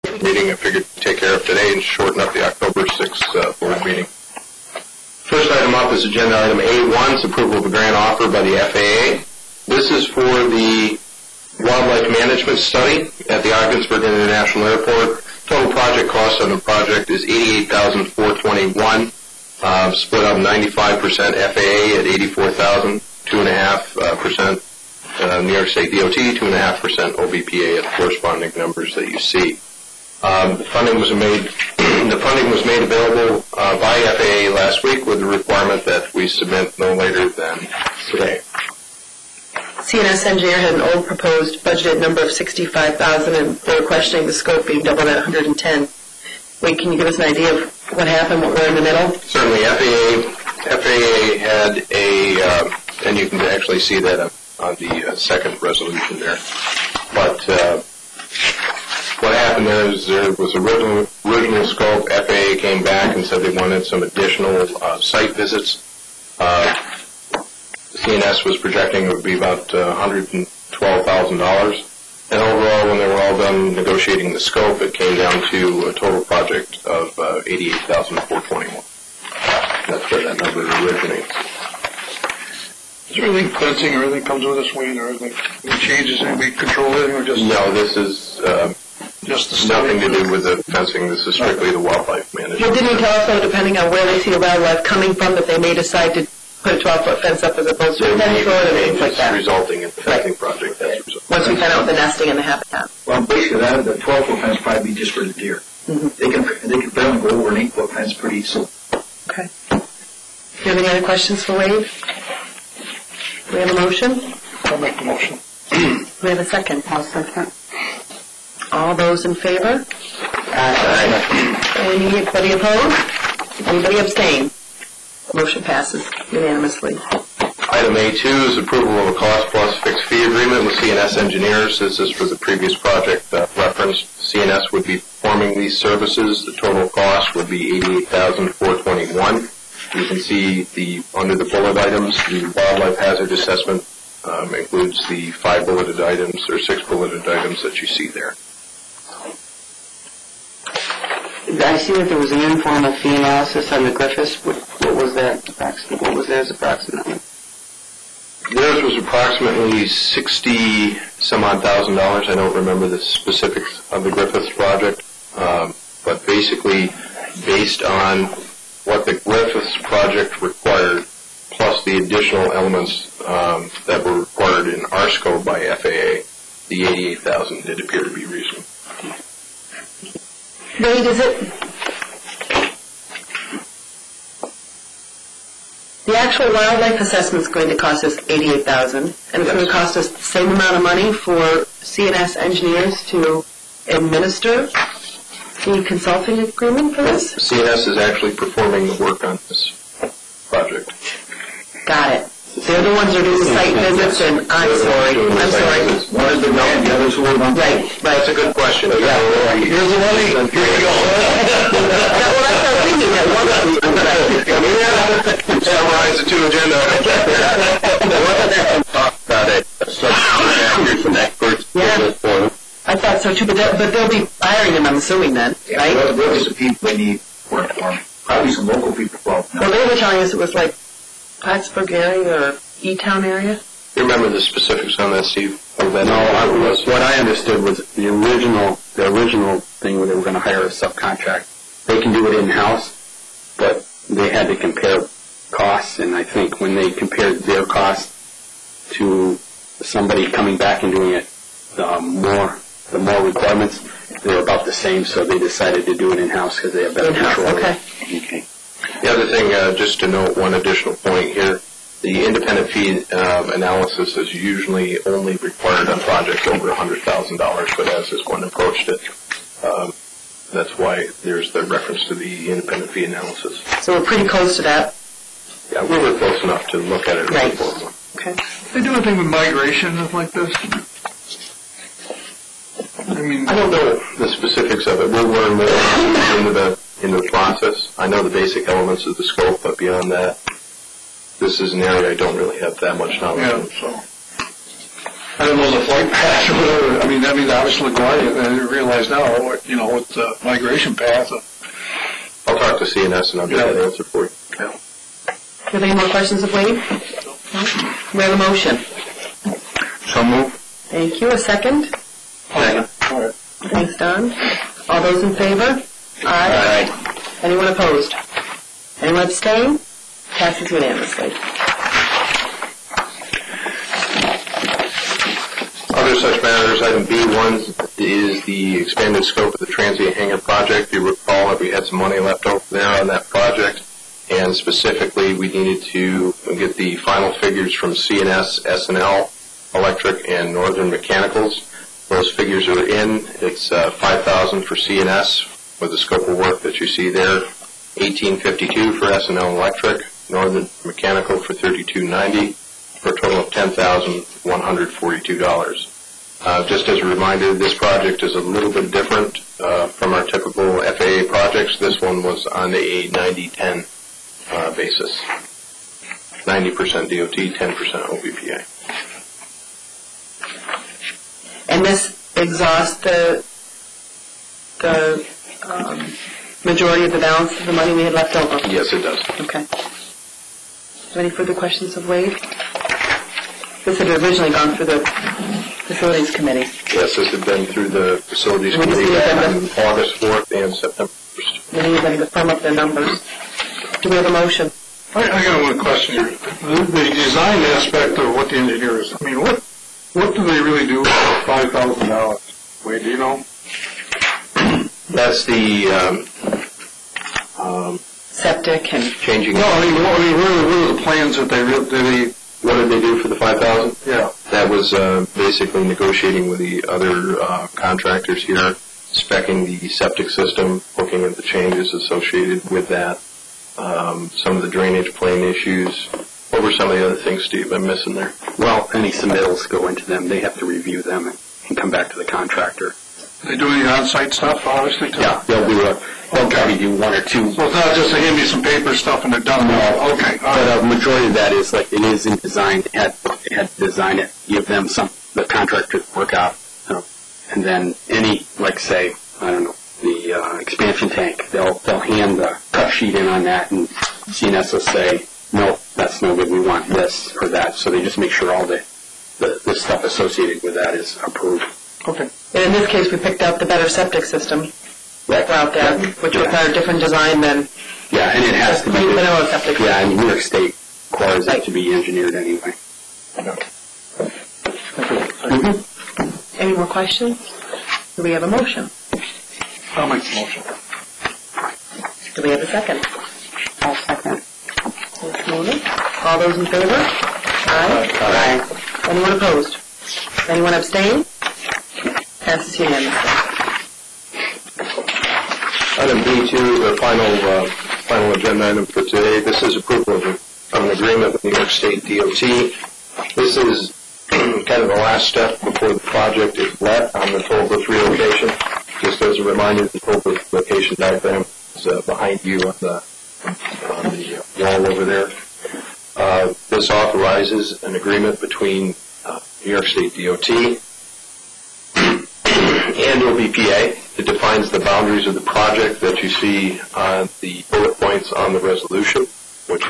Meeting I figured to take care of today and shorten up the October 6th board meeting. First item up is agenda item A1, it's approval of a grant offer by the FAA. This is for the wildlife management study at the Ogdensburg International Airport. Total project cost on the project is $88,421, split up 95% FAA at $84,000, 2.5% New York State DOT, 2.5% OBPA at the corresponding numbers that you see. The funding was made available by FAA last week with the requirement that we submit no later than today. CNS engineer had an old proposed budgeted number of $65,000, and they were questioning the scope being doubled at $110,000. Wait, can you give us an idea of what happened, what we're in the middle? Certainly, FAA had and you can actually see that on the second resolution there. But what happened there is there was original scope. FAA came back and said they wanted some additional site visits. CNS was projecting it would be about $112,000. And overall, when they were all done negotiating the scope, it came down to a total project of $88,421. That's where that number originates. Is there anything fencing or anything comes with this, Wayne, or anything changes, anything control anything, or just... No, this is just the nothing to do with the fencing. This is strictly the wildlife management. Well, didn't you tell us, though, depending on where they see the wildlife coming from, that they may decide to put a 12-foot fence up as opposed to a 10-foot or things like that? Resulting in the fencing project. That's once we find out the nesting and the habitat. Well, basically, that the 12-foot fence probably be just for the deer. Mm-hmm. They can barely go over an 8-foot fence pretty easily. Okay. Do you have any other questions for Wade? Do we have a motion? I'll make the motion. We have a second. I'll second. All those in favor? Aye. Anybody opposed? Anybody abstain? Motion passes unanimously. Item A2 is approval of a cost-plus fixed fee agreement with CNS Engineers. This is for the previous project referenced. CNS would be performing these services. The total cost would be $88,421. You can see under the bullet items, the wildlife hazard assessment includes the 5 bulleted items or 6 bulleted items that you see there. I see that there was an informal fee analysis on the Griffiths. What was that? What was theirs approximately? Theirs was approximately $60-some-odd thousand. I don't remember the specifics of the Griffiths project, but basically based on what the Griffiths project required, plus the additional elements that were required in our scope by FAA, the $88,000 did appear to be reasonable. Wade, is it the actual wildlife assessment is going to cost us $88,000, and it's going to cost us the same amount of money for CNS engineers to administer the consulting agreement for this? CNS is actually performing the work on this project. Got it. They're the ones who are doing the site visits, and I'm sorry. One is the grant, the other is the work on. Right. That's a good question. Here's the money. Here you go. Well, that's our thinking. Summarize the 2 agenda items. Talk about it. Subject from experts. Yeah. I thought so too, but they'll be hiring them, I'm assuming then, right? Yeah, those are the people they need work for. Probably some local people involved. Well, they were telling us it was like Plattsburgh area or E-Town area. You remember the specifics on that, Steve? No, what I understood was the original thing where they were going to hire a subcontract. They can do it in-house, but they had to compare costs, and I think when they compared their costs to somebody coming back and doing it, the more requirements, they were about the same, so they decided to do it in-house because they have better control. Okay. The other thing, just to note one additional point here, the independent fee analysis is usually only required on projects over $100,000, but as this one approached it, that's why there's the reference to the independent fee analysis. So we're pretty close to that. Yeah, we were close enough to look at it. Right. Okay. They do anything with migration and stuff like this? I don't know the specifics of it. We'll learn more into the process. I know the basic elements of the scope, but beyond that, this is an area I don't really have that much knowledge of. So. I don't know the flight path or whatever. I mean, obviously LaGuardia, I realize now, with the migration path. I'll talk to CNS and I'll get that answer for you. Yeah. Do you have any more questions of Wade? No? We have a motion. So move. Thank you. A second? Second. All right. Thanks, Don. All those in favor? Aye. Anyone opposed? Anyone abstain? Passes unanimously. Other such matters, item B1 is the expanded scope of the transient hangar project. You recall that we had some money left over there on that project, and specifically we needed to get the final figures from CNS, S&L, Electric, and Northern Mechanicals. Those figures are in. It's $5,000 for CNS with the scope of work that you see there, $1,852 for S&L Electric, Northern Mechanical for $3,290, for a total of $10,142. Just as a reminder, this project is a little bit different from our typical FAA projects. This one was on a 90-10 basis, 90% DOT, 10% OBPA. And this exhausts the majority of the balance of the money we had left over? Yes, it does. Okay. Any further questions of Wade? This had originally gone through the Facilities Committee. Yes, this had been through the Facilities Committee on August 4th and September 1st. We need them to firm up their numbers. Do we have a motion? I got one question here. The design aspect of what the engineer is, I mean, what do they really do for $5,000? Wait, do you know? That's the Septic and... changing. No, I mean, what are the plans that they What did they do for the $5,000? Yeah. That was basically negotiating with the other contractors here, speccing the septic system, looking at the changes associated with that, some of the drainage plane issues. What were some of the other things, Steve, I'm missing there? Well, any submittals go into them. They have to review them and come back to the contractor. They do any on-site stuff, obviously, too? Yeah, they'll probably do one or two. So it's not just they give me some paper stuff and they're done. No. Okay. All But right. a majority of that is like it is in design. They had to design it, give them the contractor to work out, and then any, like say, I don't know, the expansion tank, they'll hand the cut sheet in on that, and CNS will say, no, that's no good. We want this or that. So they just make sure all the stuff associated with that is approved. Okay. And in this case, we picked out the better septic system out there, which required a different design than... Yeah, and it has to be. vanilla septic system. Yeah, and New York State requires it to be engineered anyway. Any more questions? Do we have a motion? I'll make the motion. Do we have a second? I'll second. Ms. Mooney? All those in favor? Aye. Anyone opposed? Anyone abstain? Passes unanimously. Item B2, the final agenda item for today. This is approval of an agreement with New York State DOT. This is kind of the last step before the project is let on the toll booth relocation. Just as a reminder, the toll booth location diagram is behind you on the wall over there. This authorizes an agreement between New York State DOT and OBPA. It defines the boundaries of the project that you see on the bullet points on the resolution, which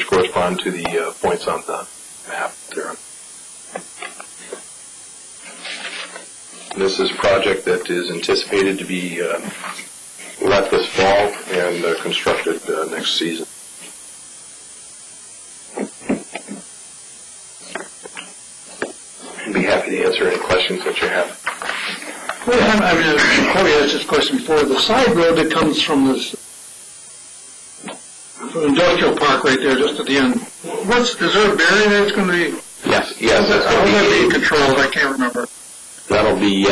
correspond to the points on the map there. This is a project that is anticipated to be let this fall and constructed next season. I'd be happy to answer any questions that you have. Well, I mean, Corey asked this question before. The side road that comes from this industrial park right there, just at the end. Is there a barrier that's going to be? Yes, that's How's going that to being be. controlled? I can't remember. That'll be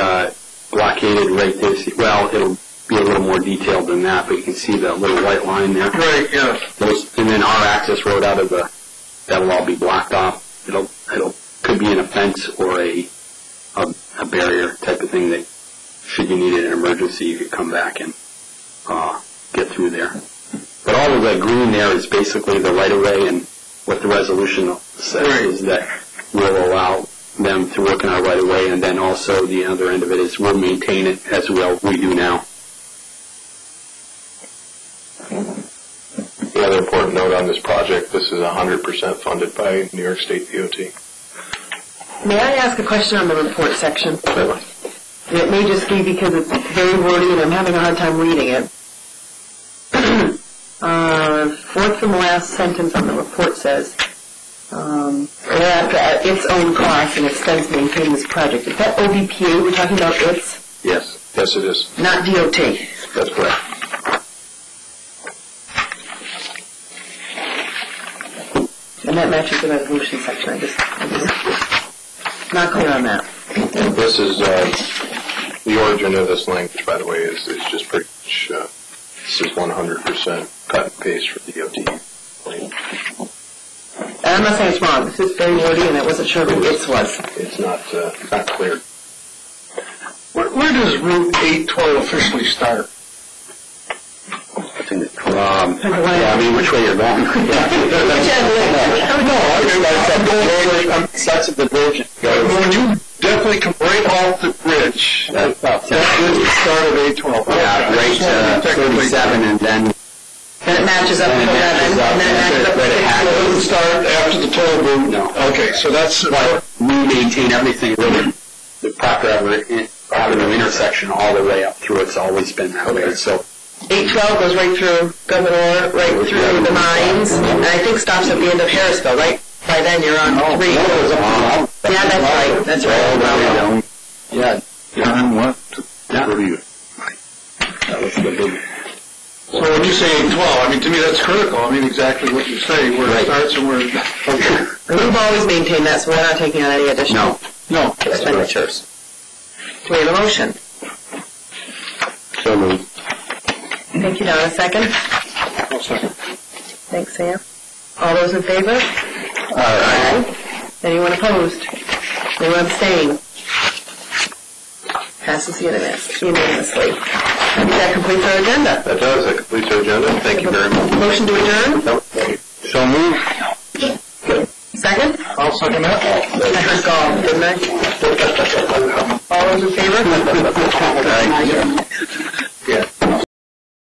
blockaded right there. Well, it'll be a little more detailed than that, but you can see the little white line there. Right. Yeah. And then our access road out of that'll all be blocked off. It'll could be in a fence or a barrier type of thing that, should you need it in an emergency, you could come back and get through there. But all of that green there is basically the right of way, and what the resolution says is that we'll allow them to work in our right of way, and then also the other end of it is we'll maintain it as well we do now. The other important note on this project, this is 100% funded by New York State DOT. May I ask a question on the report section? Certainly. And it may just be because it's very wordy and I'm having a hard time reading it. Fourth from the last sentence on the report says, thereafter at its own cost and expense maintain this project. Is that OBPA we're talking about its? Yes. Yes, it is. Not DOT. That's correct. And that matches the resolution section. I just not clear on that. And this is, the origin of this language, by the way, is just pretty much, this is 100% cut and paste for the DOT. And I'm not saying it's wrong. This is very wordy and I wasn't sure who its was. It's not clear. Where does Route 812 officially start? Yeah, I mean, which way you're going? That's a diversion. When you definitely come right off the bridge, That's about that is the start of 812. Yeah, right, 37, and then Then it matches up with 11, and then it matches up with It doesn't start after the toll booth? No. Okay, so that's... we maintain everything really, the proper avenue intersection all the way up through. It's always been that way. So 812 goes right through Governor, right through the mines, and I think stops at the end of Harrisville, right? By then you're on 3. Yeah, that's right. That's right. Yeah. John, what? Yeah. What are you? That was the big. So when you say 812, I mean, to me that's critical. I mean, exactly what you say, where it starts and where it... Okay. We've always maintained that, so we're not taking on any additional No. expenditures. Do we have a motion? So moved. Thank you, Donna. Second? I'll second. Thanks, Sam. All those in favor? Aye. Anyone opposed? Anyone abstain? Passes unanimously. I think that completes our agenda. That does. That completes our agenda. Thank you very much. Motion to adjourn? So moved. Second? I'll second that. I heard golf, didn't I? All those in favor? Aye.